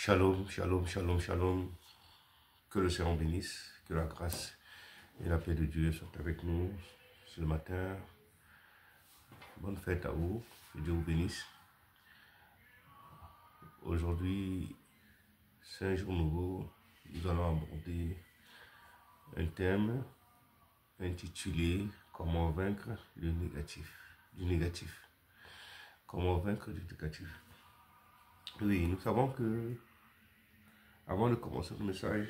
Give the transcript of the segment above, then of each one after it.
Shalom, shalom, shalom, shalom. Que le Seigneur bénisse, que la grâce et la paix de Dieu soient avec nous ce matin. Bonne fête à vous, que Dieu vous bénisse. Aujourd'hui, c'est un jour nouveau. Nous allons aborder un thème intitulé « Comment vaincre le négatif ». Comment vaincre le négatif. Oui, nous savons que, avant de commencer le message,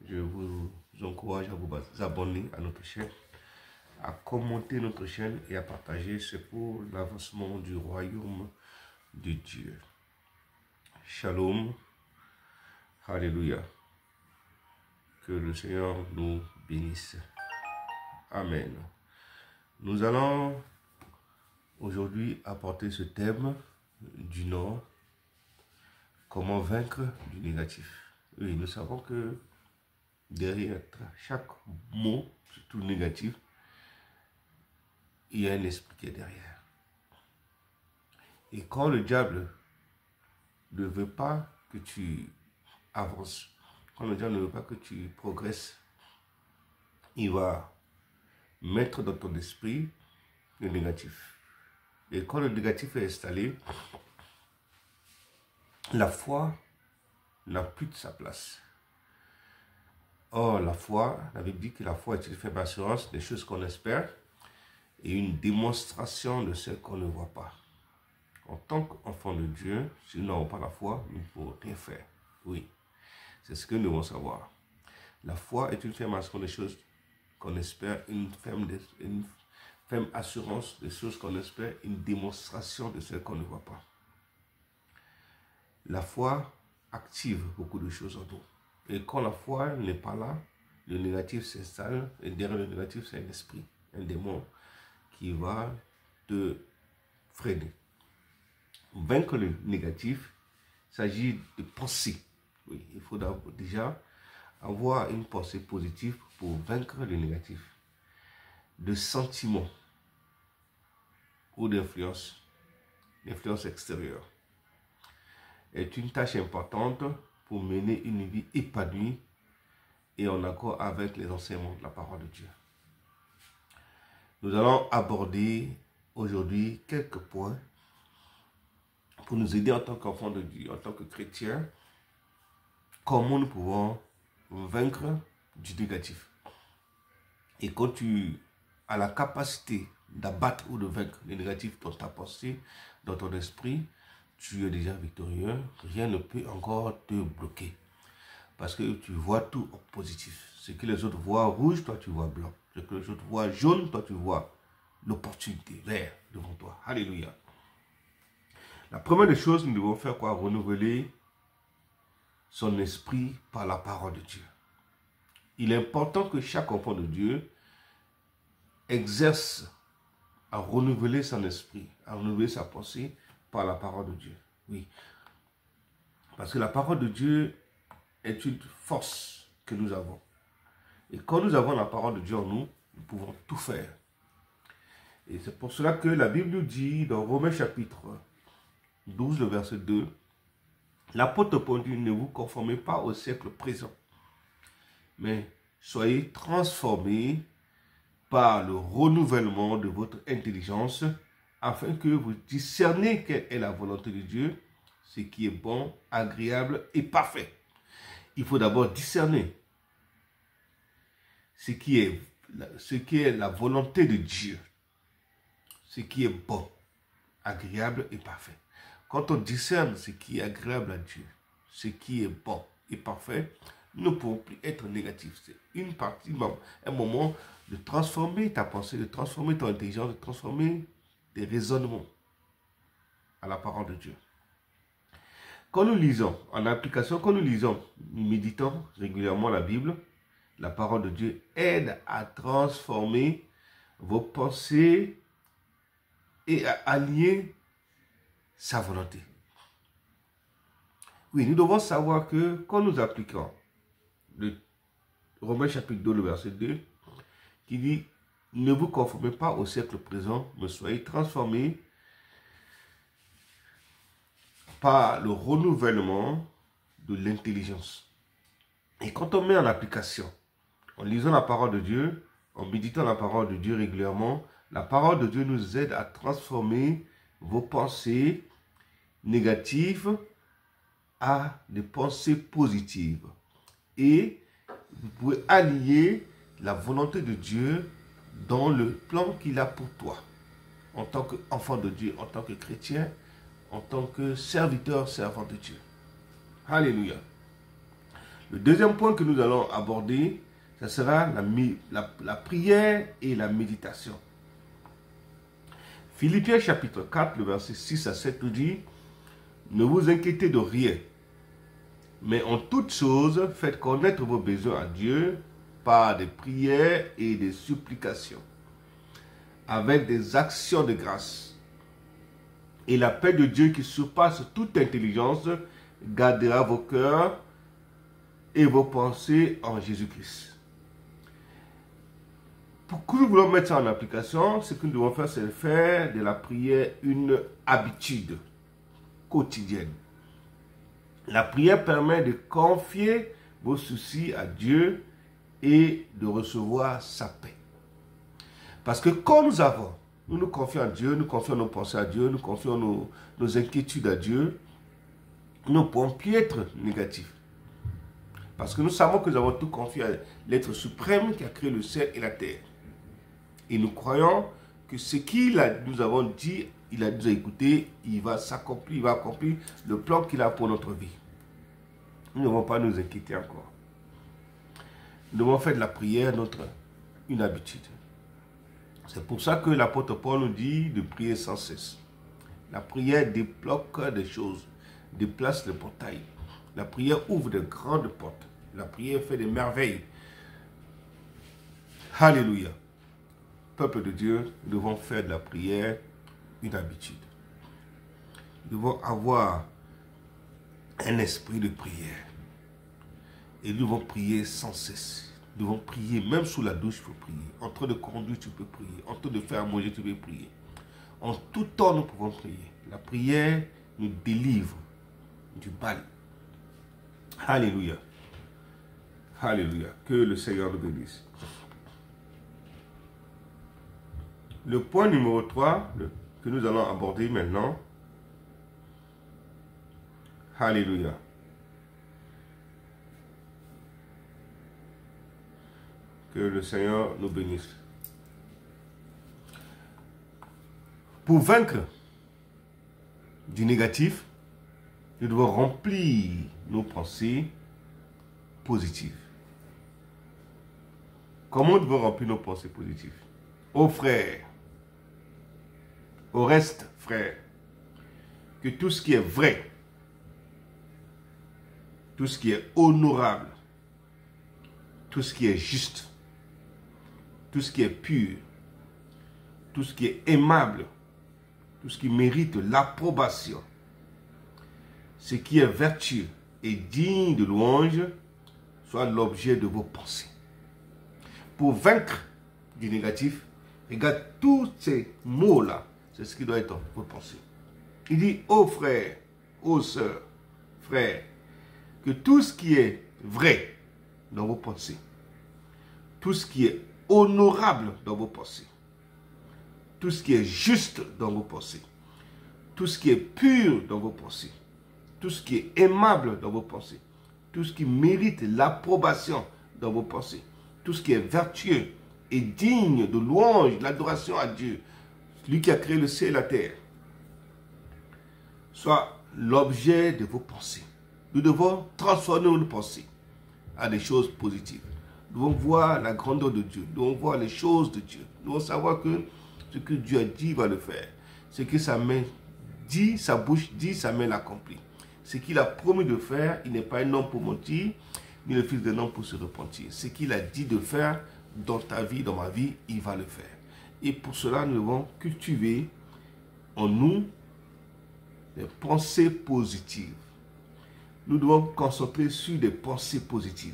je vous encourage à vous abonner à notre chaîne, à commenter notre chaîne et à partager. C'est pour l'avancement du royaume de Dieu. Shalom. Alléluia. Que le Seigneur nous bénisse. Amen. Nous allons aujourd'hui apporter ce thème du nom. Comment vaincre du négatif. Oui, nous savons que derrière chaque mot, surtout négatif, il y a un esprit qui est derrière. Et quand le diable ne veut pas que tu avances, quand le diable ne veut pas que tu progresses, il va mettre dans ton esprit le négatif. Et quand le négatif est installé, la foi n'a plus de sa place. Or, la foi, la Bible dit que la foi est une ferme assurance des choses qu'on espère et une démonstration de ce qu'on ne voit pas. En tant qu'enfant de Dieu, si nous n'avons pas la foi, nous ne pouvons rien faire. Oui, c'est ce que nous devons savoir. La foi est une ferme assurance des choses qu'on espère, une ferme assurance des choses qu'on espère, une démonstration de ce qu'on ne voit pas. La foi active beaucoup de choses en nous. Et quand la foi n'est pas là, le négatif s'installe. Et derrière le négatif, c'est un esprit, un démon qui va te freiner. Vaincre le négatif, il s'agit de penser. Oui, il faut déjà avoir une pensée positive pour vaincre le négatif. De sentiments ou d'influence, l'influence extérieure, est une tâche importante pour mener une vie épanouie et en accord avec les enseignements de la parole de Dieu. Nous allons aborder aujourd'hui quelques points pour nous aider en tant qu'enfants de Dieu, en tant que chrétiens, comment nous pouvons vaincre du négatif. Et quand tu as la capacité d'abattre ou de vaincre le négatif dans ta pensée, dans ton esprit, tu es déjà victorieux. Rien ne peut encore te bloquer. Parce que tu vois tout en positif. Ce que les autres voient rouge, toi tu vois blanc. Ce que les autres voient jaune, toi tu vois l'opportunité vert devant toi. Alléluia. La première des choses, nous devons faire quoi? Renouveler son esprit par la parole de Dieu. Il est important que chaque enfant de Dieu exerce à renouveler son esprit, à renouveler sa pensée par la parole de Dieu. Oui. Parce que la parole de Dieu est une force que nous avons. Et quand nous avons la parole de Dieu en nous, nous pouvons tout faire. Et c'est pour cela que la Bible nous dit dans Romains chapitre 12, le verset 2, l'apôtre Paul dit, ne vous conformez pas au siècle présent, mais soyez transformés par le renouvellement de votre intelligence, afin que vous discerniez quelle est la volonté de Dieu, ce qui est bon, agréable et parfait. Il faut d'abord discerner ce qui est la volonté de Dieu, ce qui est bon, agréable et parfait. Quand on discerne ce qui est agréable à Dieu, ce qui est bon et parfait, nous ne pouvons plus être négatifs. C'est une partie, un moment de transformer ta pensée, de transformer ton intelligence, de transformer tes raisonnements à la parole de Dieu. Quand nous lisons, en application, quand nous lisons, nous méditons régulièrement la Bible, la parole de Dieu aide à transformer vos pensées et à allier sa volonté. Oui, nous devons savoir que quand nous appliquons le Romains chapitre 2, le verset 2, qui dit « Ne vous conformez pas au siècle présent, mais soyez transformés par le renouvellement de l'intelligence. Et quand on met en application, en lisant la parole de Dieu, en méditant la parole de Dieu régulièrement, la parole de Dieu nous aide à transformer vos pensées négatives à des pensées positives. Et vous pouvez allier la volonté de Dieu dans le plan qu'il a pour toi, en tant qu'enfant de Dieu, en tant que chrétien, en tant que serviteur, servant de Dieu. Alléluia. Le deuxième point que nous allons aborder, ce sera la prière et la méditation. Philippiens chapitre 4, le verset 6 à 7 nous dit, « Ne vous inquiétez de rien, mais en toutes choses, faites connaître vos besoins à Dieu par des prières et des supplications, avec des actions de grâce. Et la paix de Dieu qui surpasse toute intelligence gardera vos cœurs et vos pensées en Jésus-Christ. » Pour que nous voulons mettre ça en application, ce que nous devons faire, c'est faire de la prière une habitude quotidienne. La prière permet de confier vos soucis à Dieu et de recevoir sa paix. Parce que quand nous nous confions à Dieu, nous confions nos pensées à Dieu, nous confions nos inquiétudes à Dieu, nous ne pouvons plus être négatifs. Parce que nous savons que nous avons tout confié à l'être suprême qui a créé le ciel et la terre. Et nous croyons que ce qu'il nous avons dit, il nous a écouté, il va s'accomplir, il va accomplir le plan qu'il a pour notre vie. Nous ne devons pas nous inquiéter encore. Nous devons faire de la prière une habitude. C'est pour ça que l'apôtre Paul nous dit de prier sans cesse. La prière débloque des choses, déplace les portails. La prière ouvre de grandes portes. La prière fait des merveilles. Alléluia. Peuple de Dieu, nous devons faire de la prière une habitude. Nous devons avoir un esprit de prière. Et nous devons prier sans cesse. Nous devons prier, même sous la douche, tu peux prier. En train de conduire, tu peux prier. En train de faire à manger, tu peux prier. En tout temps, nous pouvons prier. La prière nous délivre du mal. Alléluia. Alléluia. Que le Seigneur nous bénisse. Le point numéro 3 que nous allons aborder maintenant. Alléluia. Que le Seigneur nous bénisse. Pour vaincre du négatif, nous devons remplir nos pensées positives. Comment nous devons remplir nos pensées positives? Ô frères, au reste, frères, que tout ce qui est vrai, tout ce qui est honorable, tout ce qui est juste, tout ce qui est pur, tout ce qui est aimable, tout ce qui mérite l'approbation, ce qui est vertueux et digne de louange, soit l'objet de vos pensées. Pour vaincre du négatif, regarde tous ces mots-là, c'est ce qui doit être dans vos pensées. Il dit, ô frères, ô sœurs, frères, que tout ce qui est vrai dans vos pensées, tout ce qui est honorable dans vos pensées, tout ce qui est juste dans vos pensées, tout ce qui est pur dans vos pensées, tout ce qui est aimable dans vos pensées, tout ce qui mérite l'approbation dans vos pensées, tout ce qui est vertueux et digne de louange, l'adoration à Dieu, lui qui a créé le ciel et la terre, soit l'objet de vos pensées. Nous devons transformer nos pensées à des choses positives. Nous devons voir la grandeur de Dieu. Nous devons voir les choses de Dieu. Nous devons savoir que ce que Dieu a dit, il va le faire. Ce que sa main dit, sa bouche dit, sa main l'accomplit. Ce qu'il a promis de faire, il n'est pas un homme pour mentir, ni le fils d'un homme pour se repentir. Ce qu'il a dit de faire dans ta vie, dans ma vie, il va le faire. Et pour cela, nous devons cultiver en nous des pensées positives. Nous devons concentrer sur des pensées positives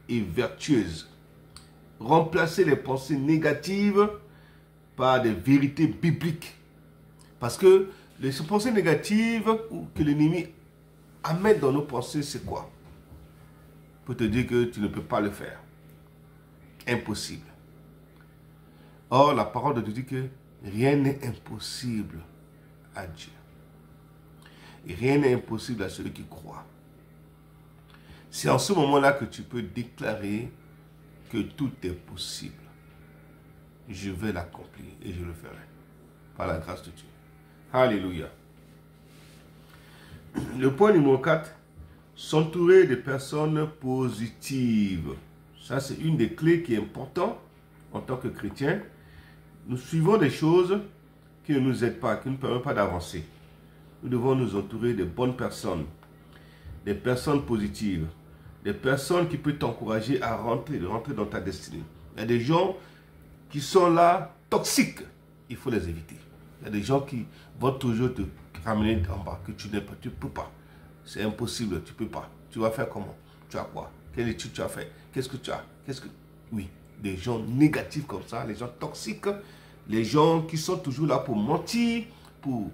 et vertueuses. Remplacer les pensées négatives par des vérités bibliques. Parce que les pensées négatives que l'ennemi à mettre dans nos pensées, c'est quoi? Pour te dire que tu ne peux pas le faire. Impossible. Or, la parole de Dieu dit que rien n'est impossible à Dieu. Et rien n'est impossible à celui qui croit. C'est en ce moment-là que tu peux déclarer que tout est possible. Je vais l'accomplir et je le ferai. Par la grâce de Dieu. Alléluia. Le point numéro 4, s'entourer de personnes positives. Ça, c'est une des clés qui est importante en tant que chrétien. Nous suivons des choses qui ne nous aident pas, qui ne nous permettent pas d'avancer. Nous devons nous entourer de bonnes personnes, des personnes positives, des personnes qui peuvent t'encourager à rentrer dans ta destinée. Il y a des gens qui sont là, toxiques. Il faut les éviter. Il y a des gens qui vont toujours te ramener en bas, que tu ne peux pas. C'est impossible, tu ne peux pas. Tu vas faire comment? Tu as quoi? Quelle étude tu as fait? Qu'est-ce que tu as? Oui, des gens négatifs comme ça, les gens toxiques, les gens qui sont toujours là pour mentir, pour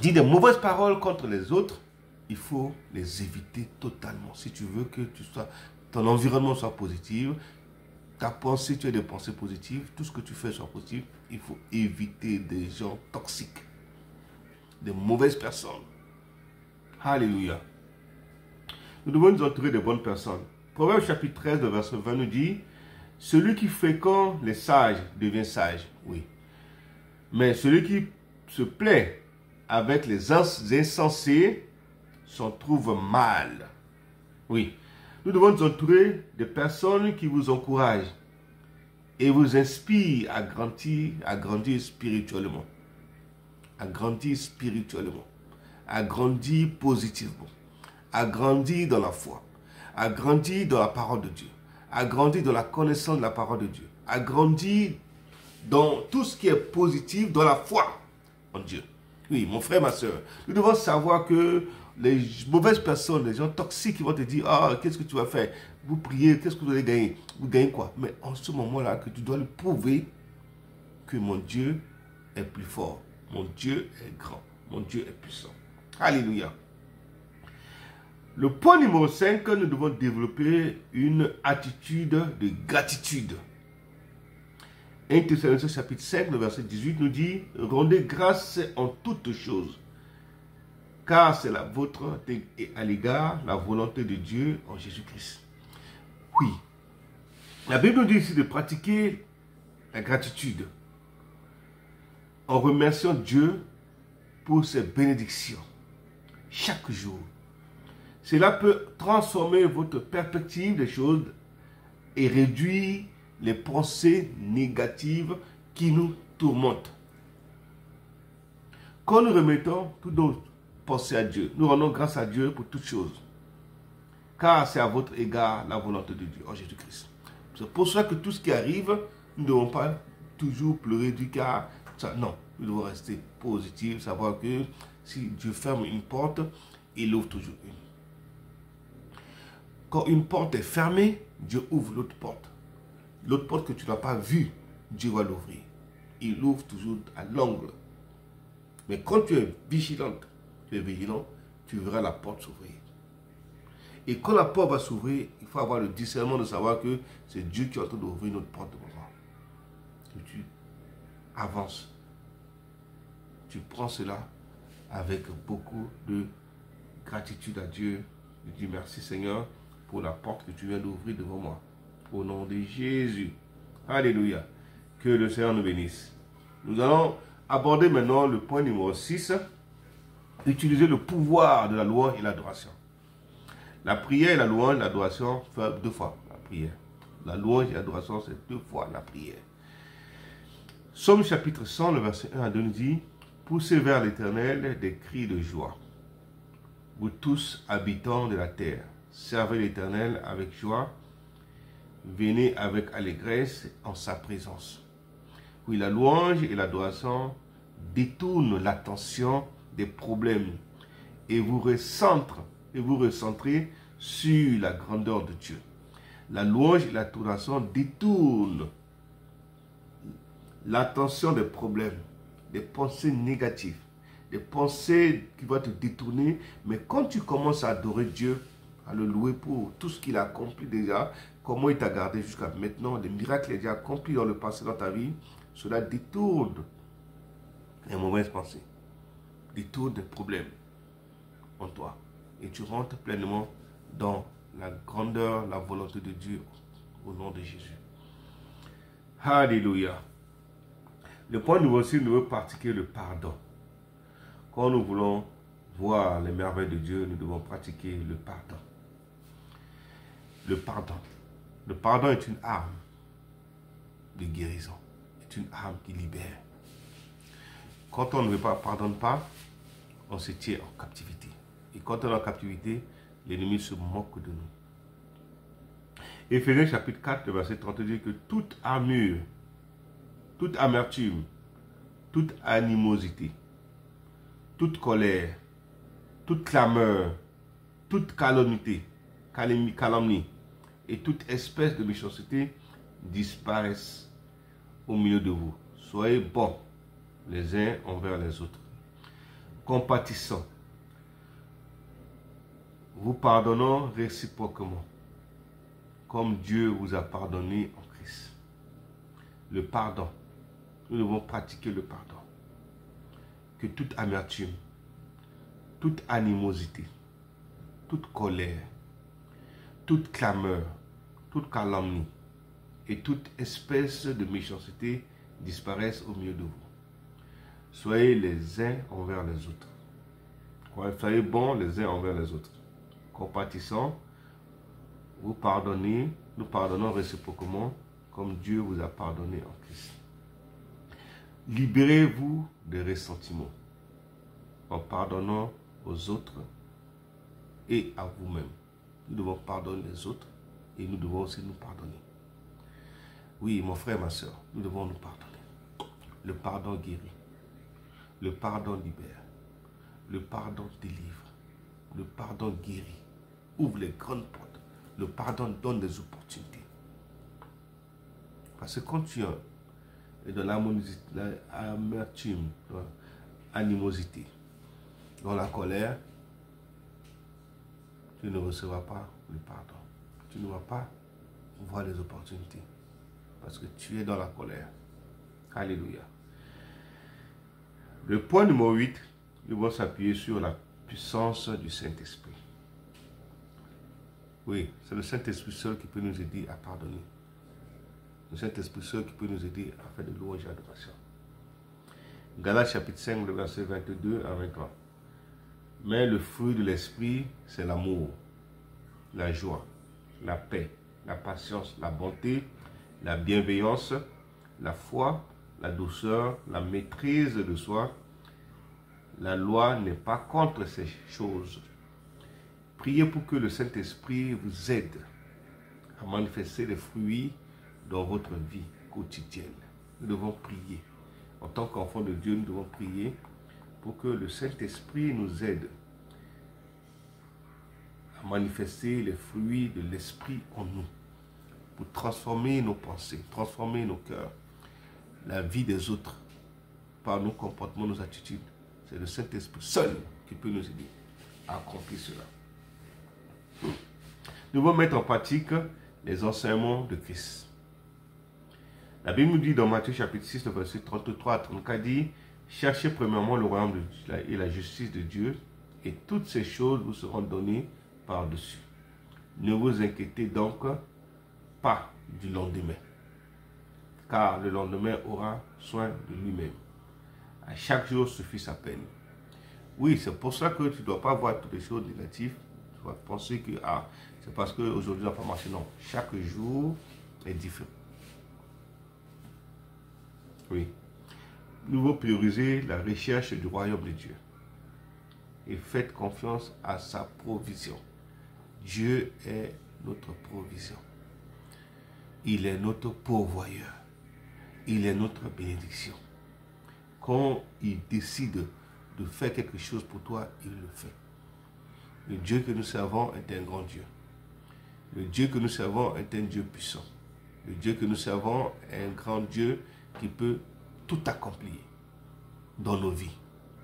dire des mauvaises paroles contre les autres. Il faut les éviter totalement. Si tu veux que ton environnement soit positif, ta pensée, tu as des pensées positives, tout ce que tu fais soit positif, il faut éviter des gens toxiques, des mauvaises personnes. Alléluia. Nous devons nous entourer de bonnes personnes. Proverbe chapitre 13, le verset 20 nous dit, « Celui qui fréquente les sages devient sage. » Oui. Mais celui qui se plaît avec les insensés s'en trouve mal. Oui. Nous devons nous entourer de personnes qui vous encouragent et vous inspirent à grandir spirituellement. À grandir spirituellement. À grandir positivement. À grandir dans la foi. À grandir dans la parole de Dieu. À grandir dans la connaissance de la parole de Dieu. À grandir dans tout ce qui est positif, dans la foi en Dieu. Oui, mon frère, ma soeur, nous devons savoir que les mauvaises personnes, les gens toxiques qui vont te dire, ah, qu'est-ce que tu vas faire? Vous priez, qu'est-ce que vous allez gagner? Vous gagnez quoi? Mais en ce moment-là, que tu dois lui prouver que mon Dieu est plus fort. Mon Dieu est grand. Mon Dieu est puissant. Alléluia. Le point numéro 5, nous devons développer une attitude de gratitude. 1 Thessaloniciens chapitre 5, le verset 18 nous dit, « Rendez grâce en toutes choses, car c'est la vôtre et à l'égard la volonté de Dieu en Jésus-Christ. » Oui, la Bible nous dit ici de pratiquer la gratitude en remerciant Dieu pour ses bénédictions chaque jour. Cela peut transformer votre perspective des choses et réduire les pensées négatives qui nous tourmentent. Quand nous remettons toutes nos pensées à Dieu, nous rendons grâce à Dieu pour toutes choses. Car c'est à votre égard la volonté de Dieu en Jésus-Christ. C'est pour cela que tout ce qui arrive, nous ne devons pas toujours pleurer du cas. Non, nous devons rester positifs, savoir que si Dieu ferme une porte, il ouvre toujours une. Quand une porte est fermée, Dieu ouvre l'autre porte. L'autre porte que tu n'as pas vue, Dieu va l'ouvrir. Il l'ouvre toujours à l'angle. Mais quand tu es vigilant, tu verras la porte s'ouvrir. Et quand la porte va s'ouvrir, il faut avoir le discernement de savoir que c'est Dieu qui est en train d'ouvrir notre porte devant moi. Et tu avances. Tu prends cela avec beaucoup de gratitude à Dieu. Tu dis merci Seigneur pour la porte que tu viens d'ouvrir devant moi. Au nom de Jésus. Alléluia. Que le Seigneur nous bénisse. Nous allons aborder maintenant le point numéro 6. Utiliser le pouvoir de la louange et l'adoration. La prière et la louange, l'adoration, fait 2 fois la prière. La louange et l'adoration, c'est 2 fois la prière. Psaume chapitre 100, le verset 1 à 2 nous dit, « Poussez vers l'Éternel des cris de joie. Vous tous habitants de la terre, servez l'Éternel avec joie. Venez avec allégresse en sa présence. » Oui, la louange et l'adoration détournent l'attention des problèmes et vous recentrez sur la grandeur de Dieu. La louange et l'adoration détournent l'attention des problèmes, des pensées négatives, des pensées qui vont te détourner. Mais quand tu commences à adorer Dieu, à le louer pour tout ce qu'il a accompli déjà, comment il t'a gardé jusqu'à maintenant, des miracles qu'il a déjà accomplis dans le passé dans ta vie, cela détourne les mauvaises pensées, détourne des problèmes en toi. Et tu rentres pleinement dans la grandeur, la volonté de Dieu au nom de Jésus. Alléluia. Le point numéro 6, nous devons pratiquer le pardon. Quand nous voulons voir les merveilles de Dieu, nous devons pratiquer le pardon. Le pardon. Le pardon est une arme de guérison. C'est une arme qui libère. Quand on ne pardonne pas, on se tient en captivité. Et quand on est en captivité, l'ennemi se moque de nous. Éphésiens chapitre 4, verset 32 dit que toute armure, toute amertume, toute animosité, toute colère, toute clameur, toute calomnie et toute espèce de méchanceté disparaissent au milieu de vous. Soyez bons les uns envers les autres, compatissants, vous pardonnant réciproquement, comme Dieu vous a pardonné en Christ. Le pardon. Nous devons pratiquer le pardon. Que toute amertume, toute animosité, toute colère, toute clameur, toute calomnie et toute espèce de méchanceté disparaissent au milieu de vous. Soyez les uns envers les autres. Soyez bons les uns envers les autres. Compatissants, vous pardonnez, nous pardonnons réciproquement comme Dieu vous a pardonné en Christ. Libérez-vous des ressentiments en pardonnant aux autres et à vous-même. Nous devons pardonner les autres et nous devons aussi nous pardonner. Oui, mon frère, ma soeur, nous devons nous pardonner. Le pardon guérit. Le pardon libère. Le pardon délivre. Le pardon guérit. Ouvre les grandes portes. Le pardon donne des opportunités. Parce que quand tu es dans l'amertume, dans l'animosité, dans la colère, tu ne recevras pas le pardon. Tu ne vas pas voir les opportunités. Parce que tu es dans la colère. Alléluia. Le point numéro 8, nous allons s'appuyer sur la puissance du Saint-Esprit. Oui, c'est le Saint-Esprit seul qui peut nous aider à pardonner. Le Saint-Esprit seul qui peut nous aider à faire de louange et adoration. Galates chapitre 5, le verset 22 à 23. Mais le fruit de l'Esprit, c'est l'amour, la joie, la paix, la patience, la bonté, la bienveillance, la foi, la douceur, la maîtrise de soi. La loi n'est pas contre ces choses. Priez pour que le Saint-Esprit vous aide à manifester les fruits dans votre vie quotidienne. Nous devons prier. En tant qu'enfants de Dieu, nous devons prier pour que le Saint-Esprit nous aide à manifester les fruits de l'Esprit en nous, pour transformer nos pensées, transformer nos cœurs, la vie des autres, par nos comportements, nos attitudes. C'est le Saint-Esprit seul qui peut nous aider à accomplir cela. Nous devons mettre en pratique les enseignements de Christ. La Bible nous dit dans Matthieu chapitre 6, le verset 33 à 34, dit « Cherchez premièrement le royaume de Dieu et la justice de Dieu, et toutes ces choses vous seront données par-dessus. Ne vous inquiétez donc pas du lendemain, car le lendemain aura soin de lui-même. À chaque jour suffit sa peine. » Oui, c'est pour ça que tu ne dois pas voir toutes les choses négatives. Tu vas penser que c'est parce qu'aujourd'hui ça n'a pas marché. Non, chaque jour est différent. Oui. Nous devons prioriser la recherche du royaume de Dieu. Et faites confiance à sa provision. Dieu est notre provision. Il est notre pourvoyeur. Il est notre bénédiction. Quand il décide de faire quelque chose pour toi, il le fait. Le Dieu que nous servons est un grand Dieu. Le Dieu que nous servons est un Dieu puissant. Le Dieu que nous servons est un grand Dieu qui peut tout accomplir dans nos vies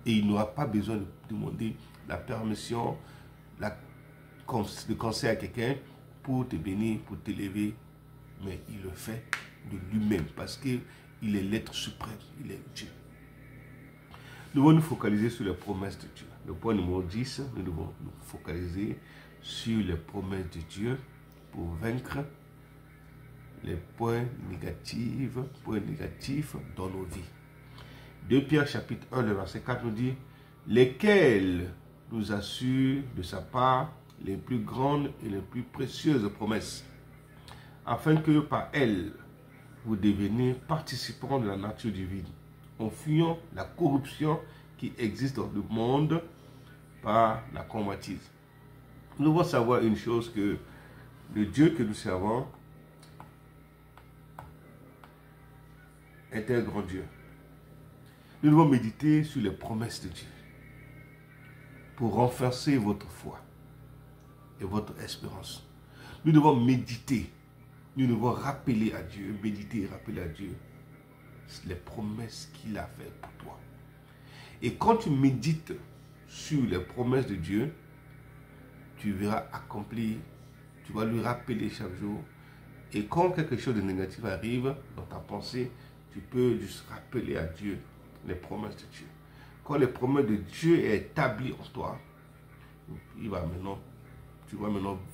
Et il n'aura pas besoin de demander la permission, le conseil à quelqu'un pour te bénir, pour t'élever. Mais il le fait de lui-même parce qu'il est l'être suprême, il est Dieu. Nous devons nous focaliser sur les promesses de Dieu. Le point numéro 10, nous devons nous focaliser sur les promesses de Dieu pour vaincre les points négatifs dans nos vies. 2 Pierre chapitre 1, le verset 4 nous dit « Lesquels nous assurent de sa part les plus grandes et les plus précieuses promesses, afin que par elles, vous deveniez participants de la nature divine, en fuyant la corruption qui existe dans le monde par la convoitise. » Nous devons savoir une chose, que le Dieu que nous servons est un grand Dieu. Nous devons méditer sur les promesses de Dieu pour renforcer votre foi et votre espérance. Nous devons méditer, nous devons rappeler à Dieu, méditer et rappeler à Dieu les promesses qu'il a faites pour toi. Et quand tu médites sur les promesses de Dieu, tu verras accomplir, tu vas lui rappeler chaque jour. Et quand quelque chose de négatif arrive dans ta pensée, tu peux juste rappeler à Dieu les promesses de Dieu. Quand les promesses de Dieu sont établies en toi, tu vas maintenant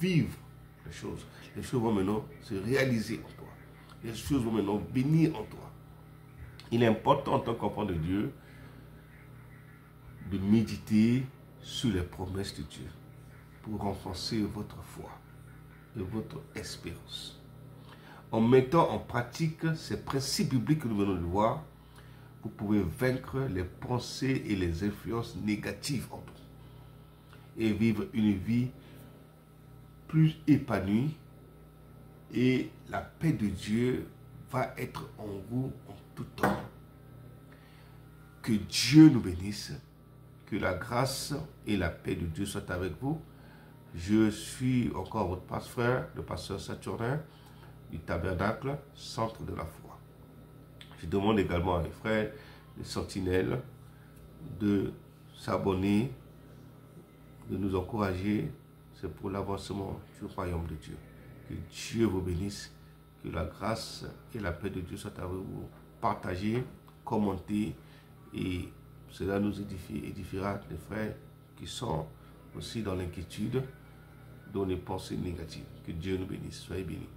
vivre les choses. Les choses vont maintenant se réaliser en toi. Les choses vont maintenant venir en toi. Il est important en tant qu'enfant de Dieu de méditer sur les promesses de Dieu pour renforcer votre foi et votre espérance. En mettant en pratique ces principes bibliques que nous venons de voir, vous pouvez vaincre les pensées et les influences négatives en vous et vivre une vie plus épanouie, et la paix de Dieu va être en vous en tout temps. Que Dieu nous bénisse, que la grâce et la paix de Dieu soient avec vous. Je suis encore votre pasteur, le pasteur Saturnin du Tabernacle, Centre de la foi. Je demande également à mes frères, les sentinelles, de s'abonner, de nous encourager. C'est pour l'avancement du royaume de Dieu. Que Dieu vous bénisse, que la grâce et la paix de Dieu soient avec vous. Partagez, commentez, et cela nous édifiera les frères qui sont aussi dans l'inquiétude, dans les pensées négatives. Que Dieu nous bénisse. Soyez bénis.